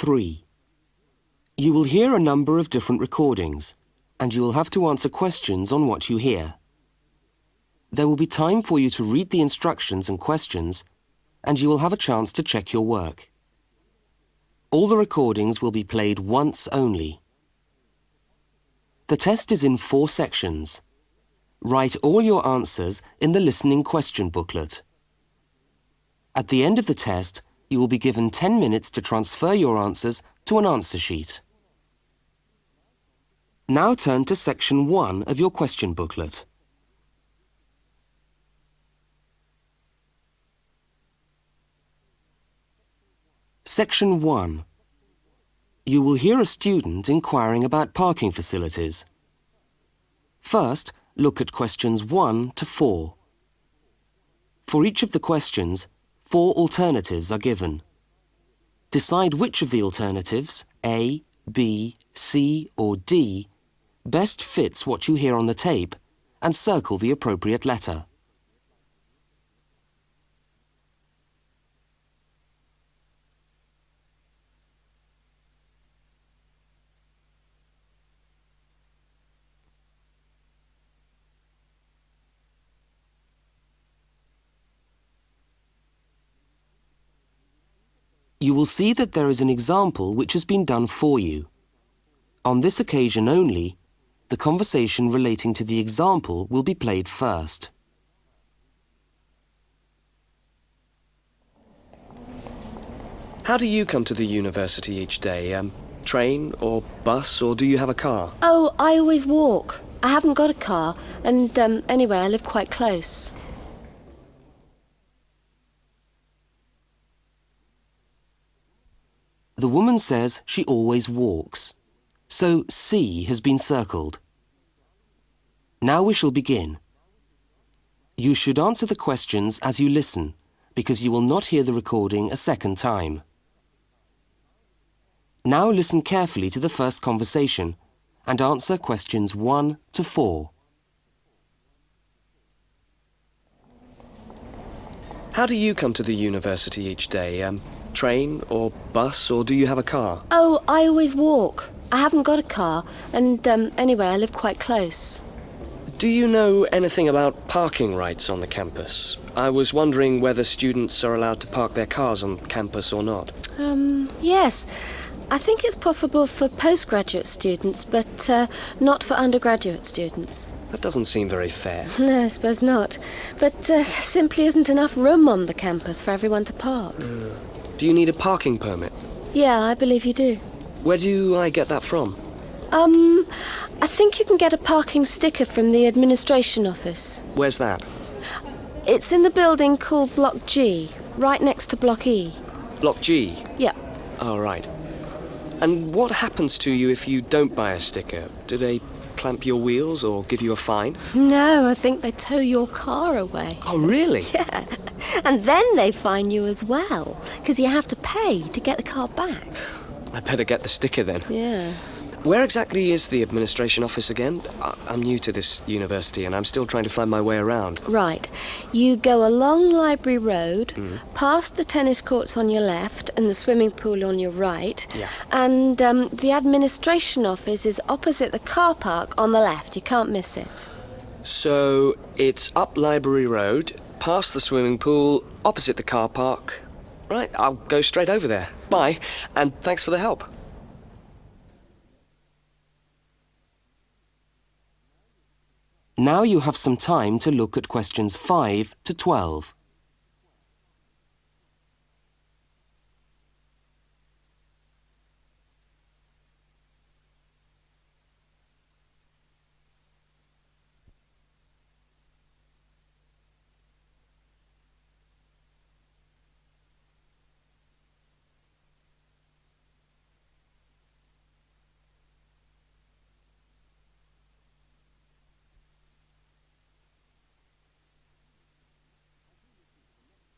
3. You will hear a number of different recordings, and you will have to answer questions on what you hear. There will be time for you to read the instructions and questions, and you will have a chance to check your work. All the recordings will be played once only. The test is in 4 sections. Write all your answers in the listening question booklet. At the end of the test, you will be given 10 minutes to transfer your answers to an answer sheet. Now turn to section 1 of your question booklet. Section 1. You will hear a student inquiring about parking facilities. First, look at questions 1 to 4. For each of the questions, 4 alternatives are given. Decide which of the alternatives, A, B, C or D, best fits what you hear on the tape and circle the appropriate letter. You will see that there is an example which has been done for you. On this occasion only, the conversation relating to the example will be played first. How do you come to the university each day? Train or bus, or do you have a car? Oh, I always walk. I haven't got a car, and anyway, I live quite close. The woman says she always walks, so C has been circled. Now we shall begin. You should answer the questions as you listen, because you will not hear the recording a second time. Now listen carefully to the first conversation and answer questions 1 to 4. How do you come to the university each day? Train or bus, or do you have a car? Oh, I always walk. I haven't got a car, and anyway, I live quite close. Do you know anything about parking rights on the campus? I was wondering whether students are allowed to park their cars on campus or not. Yes. I think it's possible for postgraduate students, but not for undergraduate students. That doesn't seem very fair. No, I suppose not. But there simply isn't enough room on the campus for everyone to park. Do you need a parking permit? Yeah, I believe you do. Where do I get that from? I think you can get a parking sticker from the administration office. Where's that? It's in the building called Block G, right next to Block E. Block G? Yeah. Oh, right. And what happens to you if you don't buy a sticker? Do they clamp your wheels or give you a fine? No, I think they tow your car away. Oh, really? Yeah. And then they fine you as well, because you have to pay to get the car back. I'd better get the sticker then. Yeah. Where exactly is the administration office again? I'm new to this university and I'm still trying to find my way around. Right. You go along Library Road, past the tennis courts on your left and the swimming pool on your right. Yeah. And the administration office is opposite the car park on the left. You can't miss it. So it's up Library Road, past the swimming pool, opposite the car park. Right, I'll go straight over there. Bye, and thanks for the help. Now you have some time to look at questions 5 to 12.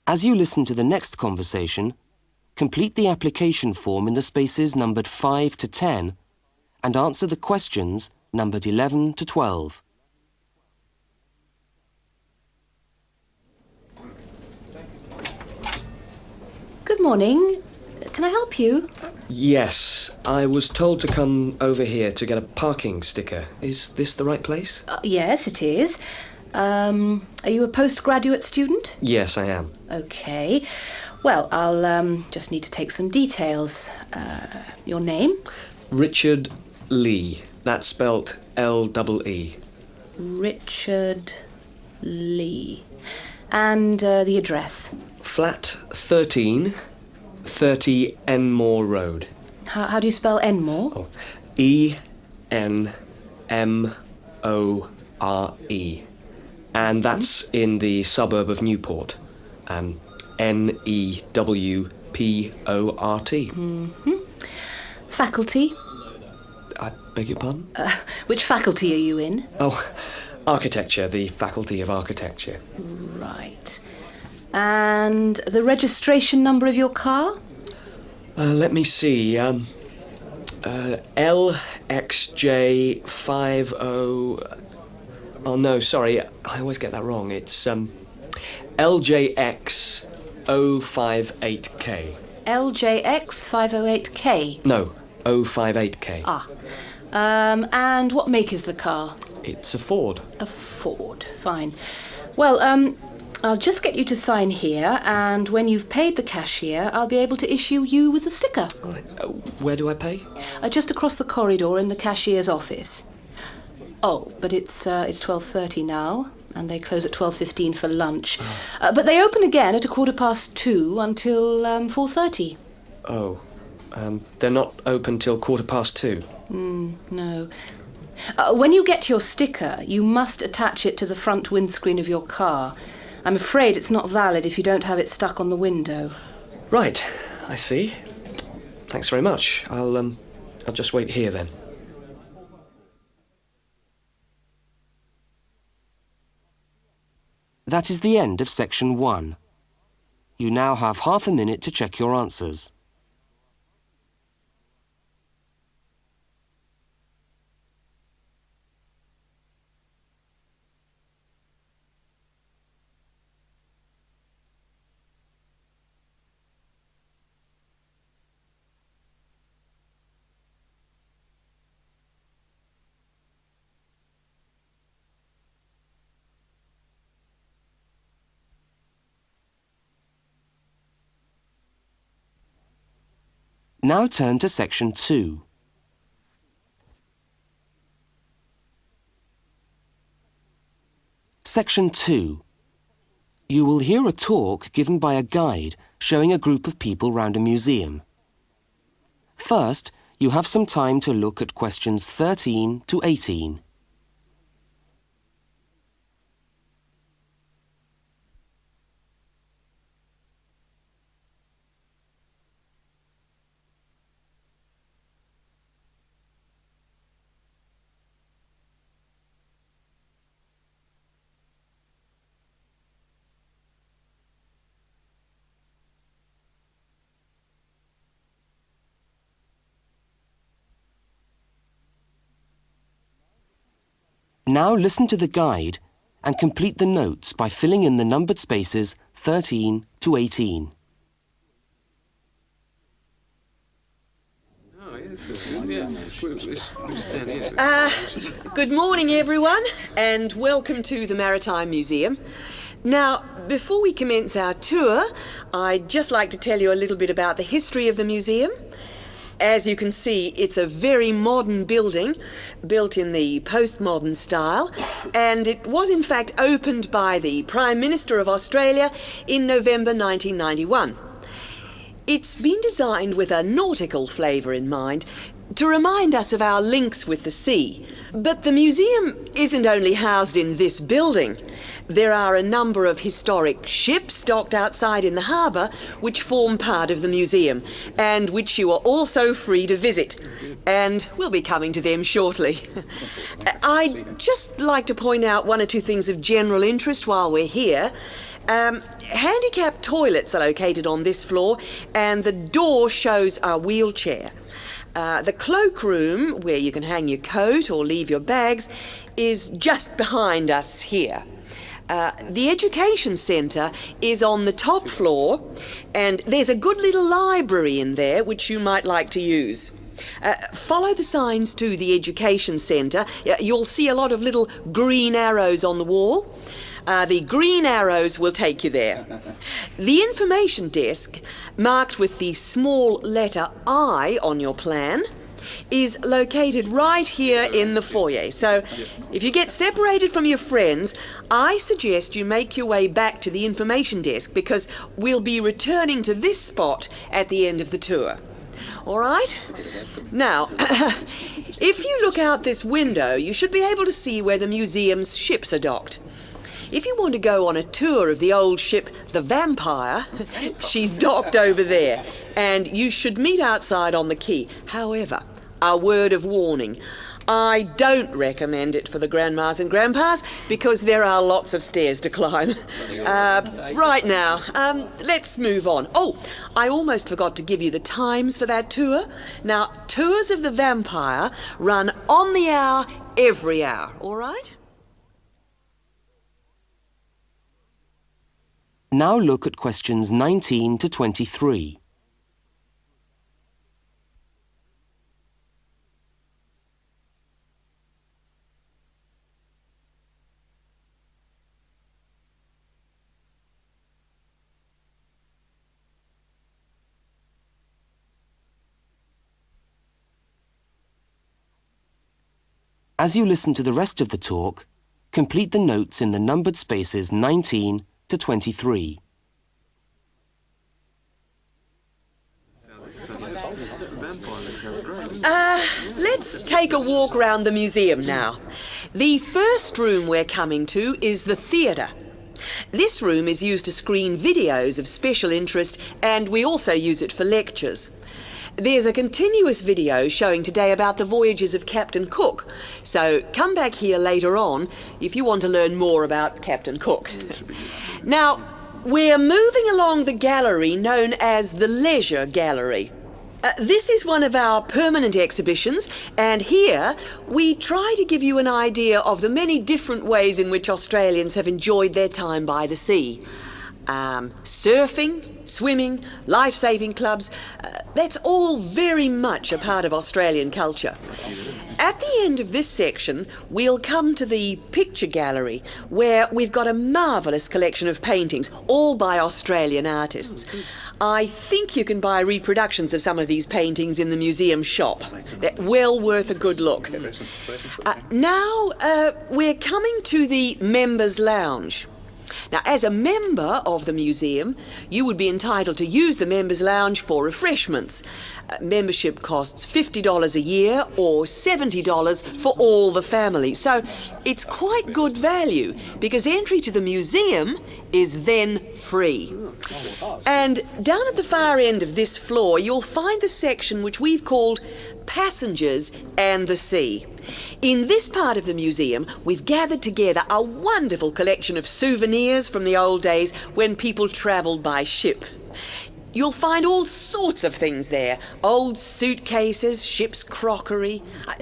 As you listen to the next conversation, complete the application form in the spaces numbered 5 to 10 and answer the questions numbered 11 to 12. Good morning. Can I help you? Yes, I was told to come over here to get a parking sticker. Is this the right place? Yes, it is. Are you a postgraduate student? Yes, I am. Okay. Well, I'll just need to take some details. Your name? Richard Lee. That's spelt L-E-E. Richard Lee. And the address? Flat 13, 30 Enmore Road. How do you spell Enmore? Oh, E-N-M-O-R-E. And that's in the suburb of Newport. N-E-W-P-O-R-T. Faculty? I beg your pardon? Which faculty are you in? Oh, architecture, the Faculty of Architecture. Right. And the registration number of your car? Let me see. LXJ50... Oh, no, sorry. I always get that wrong. It's LJX058K. LJX508K? No, 058K. Ah. And what make is the car? It's a Ford. A Ford. Fine. Well, I'll just get you to sign here, and when you've paid the cashier, I'll be able to issue you with a sticker. Right. Where do I pay? Just across the corridor in the cashier's office. Oh, but it's 12:30 now, and they close at 12:15 for lunch. But they open again at 2:15 until 4:30. Oh, they're not open till 2:15. No. When you get your sticker, you must attach it to the front windscreen of your car. I'm afraid it's not valid if you don't have it stuck on the window. Right, I see. Thanks very much. I'll just wait here then. That is the end of section 1. You now have half a minute to check your answers. Now turn to section 2. Section 2. You will hear a talk given by a guide showing a group of people round a museum. First, you have some time to look at questions 13 to 18. Now listen to the guide and complete the notes by filling in the numbered spaces 13 to 18. Good morning, everyone, and welcome to the Maritime Museum. Now, before we commence our tour, I'd just like to tell you a little bit about the history of the museum. As you can see, it's a very modern building, built in the postmodern style, and it was in fact opened by the Prime Minister of Australia in November 1991. It's been designed with a nautical flavour in mind, to remind us of our links with the sea. But the museum isn't only housed in this building. There are a number of historic ships docked outside in the harbour which form part of the museum, and which you are also free to visit. And we'll be coming to them shortly. I'd just like to point out one or two things of general interest while we're here. Handicapped toilets are located on this floor, and the door shows a wheelchair. The cloakroom, where you can hang your coat or leave your bags, is just behind us here. The Education Centre is on the top floor, and there's a good little library in there which you might like to use. Follow the signs to the Education Centre. You'll see a lot of little green arrows on the wall. The green arrows will take you there. The information desk, marked with the small letter I on your plan, is located right here in the foyer. So if you get separated from your friends, I suggest you make your way back to the information desk because we'll be returning to this spot at the end of the tour. All right? Now, if you look out this window, you should be able to see where the museum's ships are docked. If you want to go on a tour of the old ship, the Vampire, she's docked over there, and you should meet outside on the quay. However, a word of warning. I don't recommend it for the grandmas and grandpas because there are lots of stairs to climb. Right now, let's move on. Oh, I almost forgot to give you the times for that tour. Now, tours of the Vampire run on the hour, every hour, all right? Now look at questions 19 to 23. As you listen to the rest of the talk, complete the notes in the numbered spaces 19 to 23. Let's take a walk around the museum now. The first room we're coming to is the theatre. This room is used to screen videos of special interest, and we also use it for lectures. There's a continuous video showing today about the voyages of Captain Cook, so come back here later on if you want to learn more about Captain Cook. Now, we're moving along the gallery known as the Leisure Gallery. This is one of our permanent exhibitions, and here we try to give you an idea of the many different ways in which Australians have enjoyed their time by the sea. Surfing, swimming, life-saving clubs, that's all very much a part of Australian culture. At the end of this section, we'll come to the picture gallery, where we've got a marvellous collection of paintings, all by Australian artists. I think you can buy reproductions of some of these paintings in the museum shop. They're well worth a good look. Now, we're coming to the Members' Lounge. Now, as a member of the museum, you would be entitled to use the Members' Lounge for refreshments. Membership costs $50 a year or $70 for all the family. So it's quite good value because entry to the museum is then free. And down at the far end of this floor, you'll find the section which we've called Passengers and the Sea. In this part of the museum, we've gathered together a wonderful collection of souvenirs from the old days when people travelled by ship. You'll find all sorts of things there. Old suitcases, ship's crockery,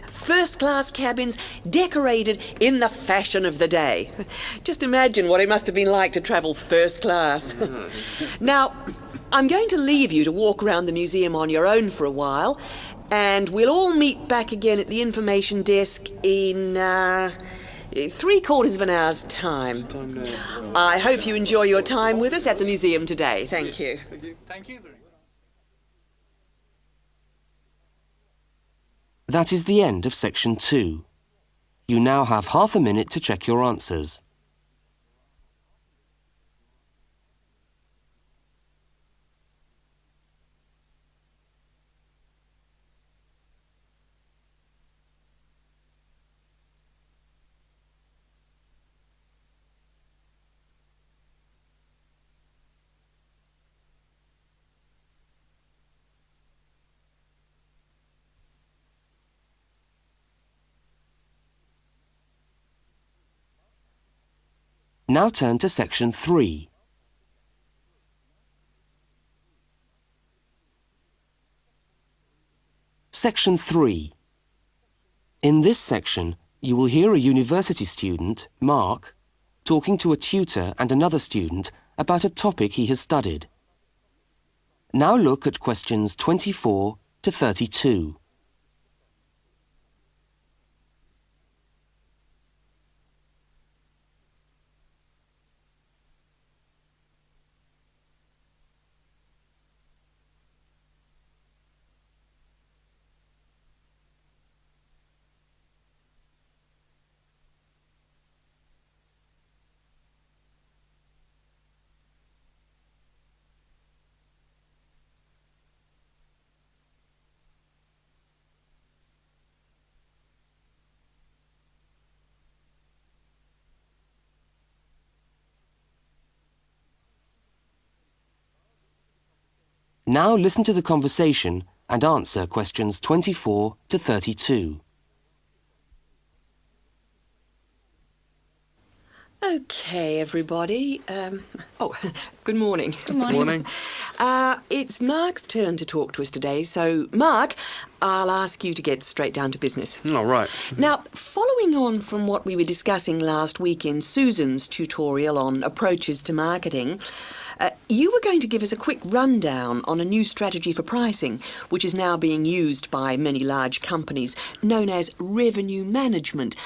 first-class cabins decorated in the fashion of the day. Just imagine what it must have been like to travel first class. Now, I'm going to leave you to walk around the museum on your own for a while, and we'll all meet back again at the information desk in 3/4 of an hour's time. I hope you enjoy your time with us at the museum today. Thank you. Thank you very much. That is the end of section 2. You now have half a minute to check your answers. Now turn to section 3. Section 3. In this section, you will hear a university student, Mark, talking to a tutor and another student about a topic he has studied. Now look at questions 24 to 32. Now listen to the conversation and answer questions 24 to 32. Okay, everybody. Good morning. Good morning. It's Mark's turn to talk to us today, so Mark, I'll ask you to get straight down to business. All right. Now, following on from what we were discussing last week in Susan's tutorial on approaches to marketing, you were going to give us a quick rundown on a new strategy for pricing, which is now being used by many large companies, known as revenue management,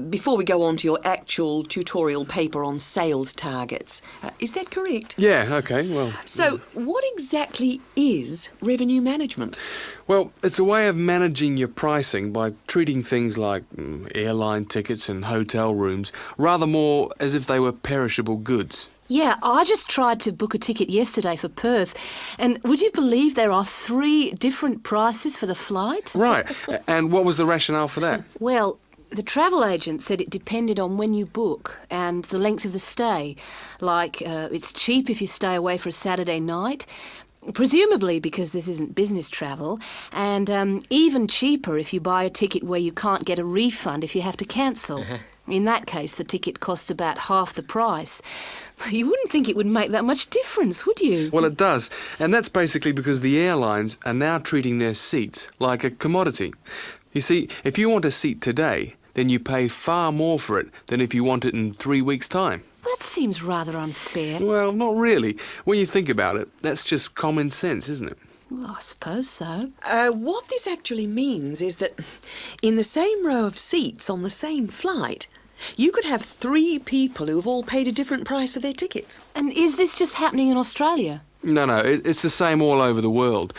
before we go on to your actual tutorial paper on sales targets. Is that correct? Yeah, okay, well... So, what exactly is revenue management? Well, it's a way of managing your pricing by treating things like airline tickets and hotel rooms rather more as if they were perishable goods. Yeah, I just tried to book a ticket yesterday for Perth, and would you believe there are 3 different prices for the flight? Right, and what was the rationale for that? Well, the travel agent said it depended on when you book and the length of the stay. Like, it's cheap if you stay away for a Saturday night, presumably because this isn't business travel, and even cheaper if you buy a ticket where you can't get a refund if you have to cancel. In that case, the ticket costs about half the price. You wouldn't think it would make that much difference, would you? Well, it does, and that's basically because the airlines are now treating their seats like a commodity. You see, if you want a seat today, then you pay far more for it than if you want it in 3 weeks' time. That seems rather unfair. Well, not really. When you think about it, that's just common sense, isn't it? Well, I suppose so. What this actually means is that in the same row of seats on the same flight, you could have 3 people who have all paid a different price for their tickets. And is this just happening in Australia? No, it's the same all over the world.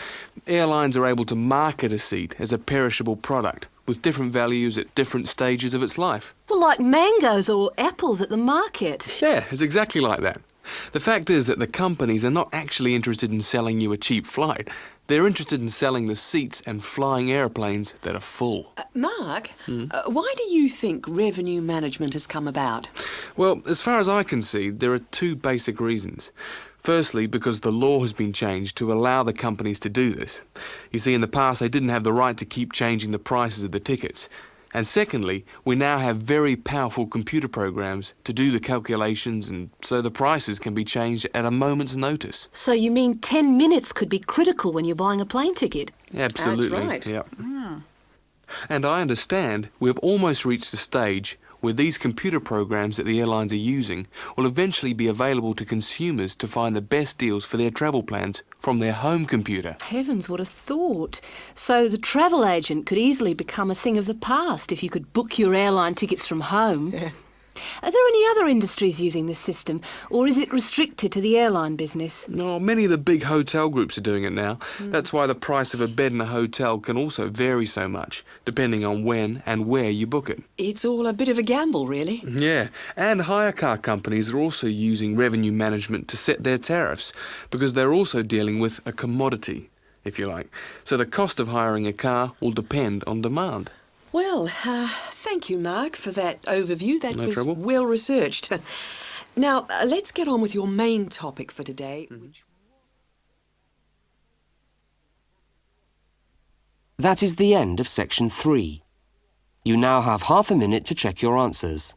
Airlines are able to market a seat as a perishable product with different values at different stages of its life. Well, like mangoes or apples at the market. Yeah, it's exactly like that. The fact is that the companies are not actually interested in selling you a cheap flight. They're interested in selling the seats and flying airplanes that are full. Mark, why do you think revenue management has come about? Well, as far as I can see, there are 2 basic reasons. Firstly, because the law has been changed to allow the companies to do this. You see, in the past, they didn't have the right to keep changing the prices of the tickets. And secondly, we now have very powerful computer programs to do the calculations, and so the prices can be changed at a moment's notice. So you mean 10 minutes could be critical when you're buying a plane ticket? Absolutely. That's right. Yep. And I understand we've almost reached the stage where these computer programs that the airlines are using will eventually be available to consumers to find the best deals for their travel plans from their home computer. Heavens, what a thought. So the travel agent could easily become a thing of the past if you could book your airline tickets from home. Are there any other industries using this system, or is it restricted to the airline business? No, many of the big hotel groups are doing it now. That's why the price of a bed in a hotel can also vary so much, depending on when and where you book it. It's all a bit of a gamble, really. Yeah, and hire car companies are also using revenue management to set their tariffs, because they're also dealing with a commodity, if you like. So the cost of hiring a car will depend on demand. Well, thank you, Mark, for that overview. That No was trouble. well researched. Now, let's get on with your main topic for today, which... That is the end of section 3. You now have half a minute to check your answers.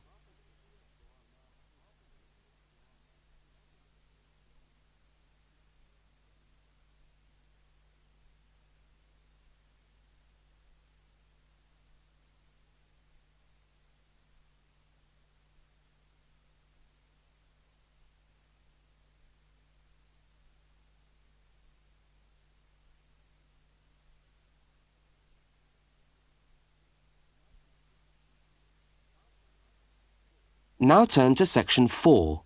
Now turn to section 4.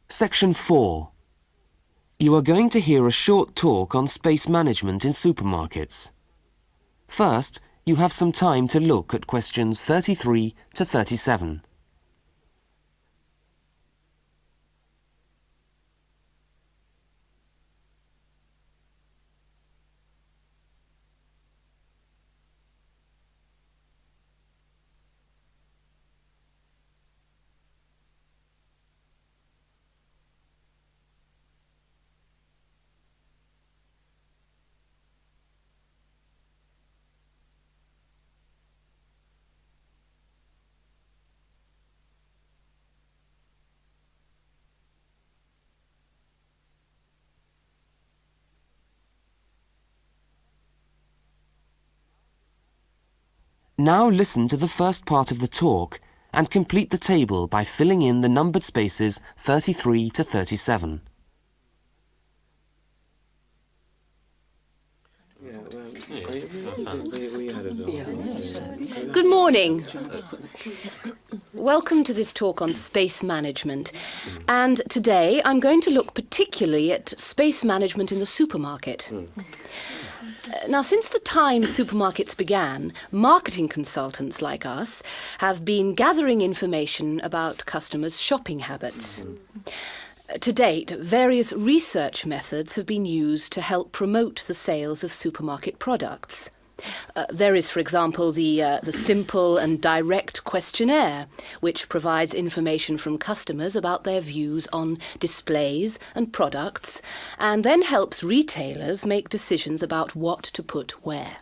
Section 4. You are going to hear a short talk on space management in supermarkets. First, you have some time to look at questions 33 to 37. Now listen to the first part of the talk and complete the table by filling in the numbered spaces 33 to 37. Good morning. Welcome to this talk on space management. And today I'm going to look particularly at space management in the supermarket. Now, since the time supermarkets began, marketing consultants like us have been gathering information about customers' shopping habits. To date, various research methods have been used to help promote the sales of supermarket products. There is, for example, the simple and direct questionnaire, which provides information from customers about their views on displays and products, and then helps retailers make decisions about what to put where.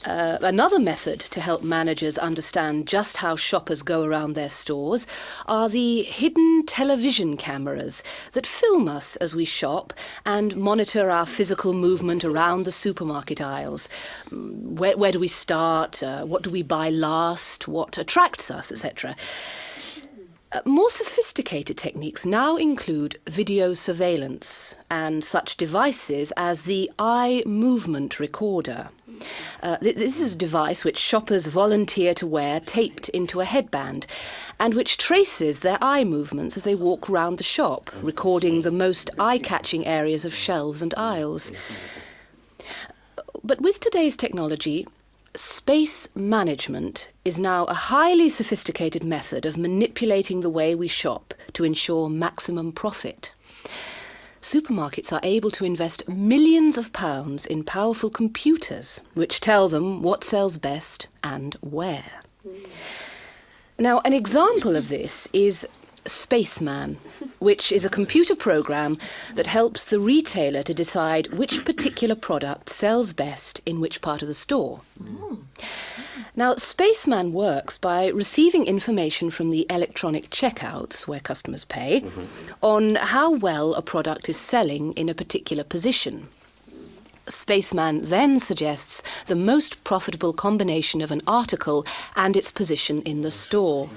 Another method to help managers understand just how shoppers go around their stores are the hidden television cameras that film us as we shop and monitor our physical movement around the supermarket aisles. Where do we start? What do we buy last? What attracts us, etc. More sophisticated techniques now include video surveillance and such devices as the eye movement recorder. This is a device which shoppers volunteer to wear taped into a headband and which traces their eye movements as they walk around the shop, recording the most eye-catching areas of shelves and aisles. But with today's technology, space management is now a highly sophisticated method of manipulating the way we shop to ensure maximum profit. Supermarkets are able to invest millions of pounds in powerful computers which tell them what sells best and where. Now, an example of this is Spaceman, which is a computer program that helps the retailer to decide which particular product sells best in which part of the store. Now, Spaceman works by receiving information from the electronic checkouts, where customers pay, on how well a product is selling in a particular position. Spaceman then suggests the most profitable combination of an article and its position in the store.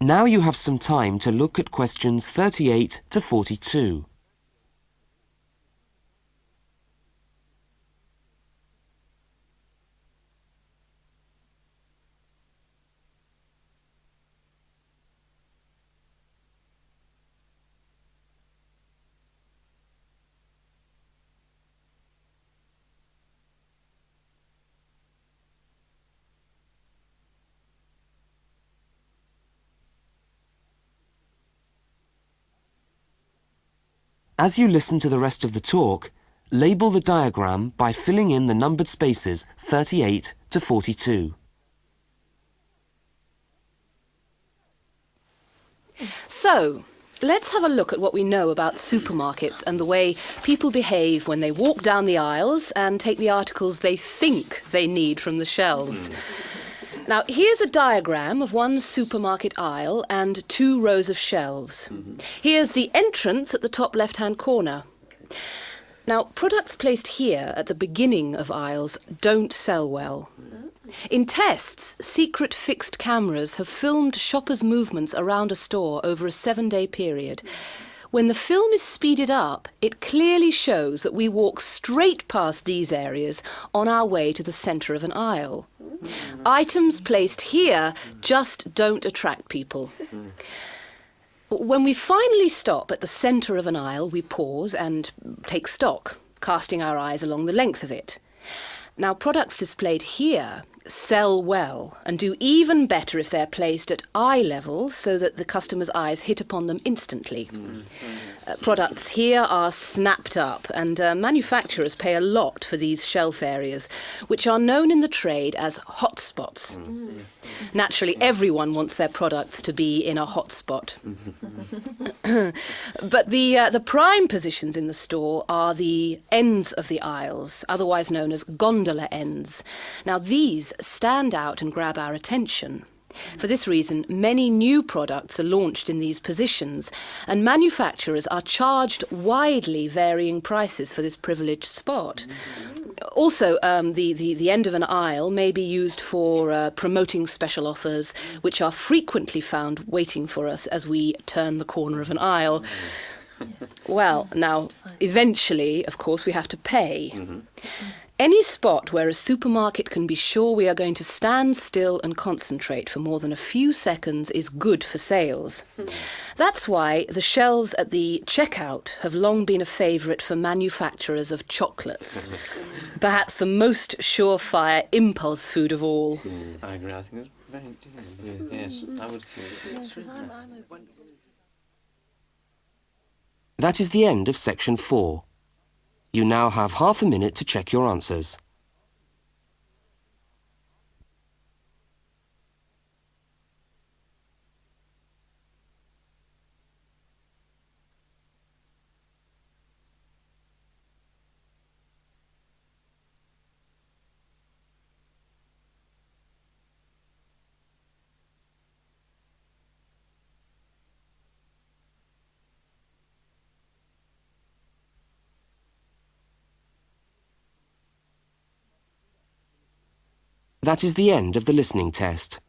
Now you have some time to look at questions 38 to 42. As you listen to the rest of the talk, label the diagram by filling in the numbered spaces 38 to 42. So, let's have a look at what we know about supermarkets and the way people behave when they walk down the aisles and take the articles they think they need from the shelves. Now, here's a diagram of one supermarket aisle and 2 rows of shelves. Here's the entrance at the top left-hand corner. Now, products placed here at the beginning of aisles don't sell well. In tests, secret fixed cameras have filmed shoppers' movements around a store over a 7-day period. When the film is speeded up, it clearly shows that we walk straight past these areas on our way to the centre of an aisle. Items placed here just don't attract people. When we finally stop at the centre of an aisle, we pause and take stock, casting our eyes along the length of it. Now, products displayed here sell well and do even better if they're placed at eye level so that the customer's eyes hit upon them instantly. Products here are snapped up, and manufacturers pay a lot for these shelf areas, which are known in the trade as hotspots. Naturally, everyone wants their products to be in a hotspot. But the prime positions in the store are the ends of the aisles, otherwise known as gondola ends. Now, these stand out and grab our attention. For this reason, many new products are launched in these positions, and manufacturers are charged widely varying prices for this privileged spot. Also, the end of an aisle may be used for promoting special offers, which are frequently found waiting for us as we turn the corner of an aisle. Well, now, eventually, of course, we have to pay. Any spot where a supermarket can be sure we are going to stand still and concentrate for more than a few seconds is good for sales. That's why the shelves at the checkout have long been a favourite for manufacturers of chocolates. Perhaps the most surefire impulse food of all. I agree. I think that's very... Yes, I would... That is the end of section 4. You now have half a minute to check your answers. That is the end of the listening test.